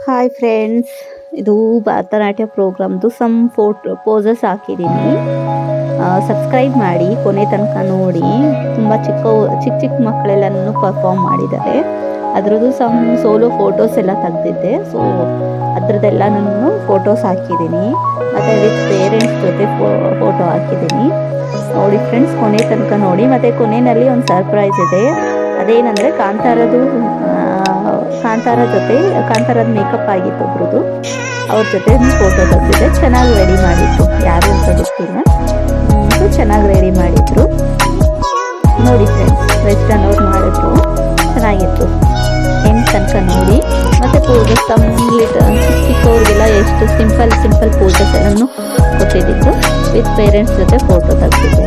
Hi friends, ಇದು Bharatanatyam ಪ್ರೋಗ್ರಾಮ್ದು some possess ಹಾಕಿದ್ದೀನಿ. Subscribe ಮಾಡಿ, ಕೊನೆ ತನಕ ನೋಡಿ. ತುಂಬ ಚಿಕ್ಕ ಮಕ್ಕಳೆಲ್ಲನೂ ಪರ್ಫಾರ್ಮ್ ಮಾಡಿದ್ದಾರೆ. ಅದ್ರದ್ದು ಸಮ್ ಸೋಲೋ ಫೋಟೋಸ್ ಎಲ್ಲ ತೆಗೆದಿದ್ದೆ. ಸೊ ಅದ್ರದ್ದೆಲ್ಲ ನಾನು ಫೋಟೋಸ್ ಹಾಕಿದ್ದೀನಿ. ಮತ್ತು ವಿತ್ ಪೇರೆಂಟ್ಸ್ ಜೊತೆ ಫೋಟೋ ಹಾಕಿದ್ದೀನಿ. ನೋಡಿ ಫ್ರೆಂಡ್ಸ್, ಕೊನೆ ತನಕ ನೋಡಿ. ಮತ್ತು ಕೊನೆಯಲ್ಲಿ ಒಂದು ಸರ್ಪ್ರೈಸ್ ಇದೆ. ಅದೇನಂದರೆ ಕಾಂತಾರದ ಮೇಕಪ್ ಆಗಿತ್ತು ಒಬ್ರದ್ದು. ಅವ್ರ ಜೊತೆ ಫೋಟೋ ತೆಗೆದಿದೆ. ಚೆನ್ನಾಗಿ ರೆಡಿ ಮಾಡಿದ್ರು, ಯಾರು ಅಂತ ಗೊತ್ತಿಲ್ಲ. ಚೆನ್ನಾಗಿ ರೆಡಿ ಮಾಡಿದ್ರು. ನೋಡಿ ಫ್ರೆಂಡ್ಸ್, ವೆಸ್ಟರ್ನ್ ಅವ್ರು ಮಾಡಿದ್ರು, ಚೆನ್ನಾಗಿತ್ತು. ಹೆಣ್ಣು ತನಕ ನೋಡಿ. ಮತ್ತು ಪೋಸಸ್ ಚಿಕ್ಕವ್ರಿಗೆಲ್ಲ ಎಷ್ಟು ಸಿಂಪಲ್ ಪೋಸಸ್ ಎಲ್ಲನೂ ಕೊಟ್ಟಿದ್ದು. ವಿತ್ ಪೇರೆಂಟ್ಸ್ ಜೊತೆ ಫೋಟೋ ತೆಗೆದಿದ್ದೆ.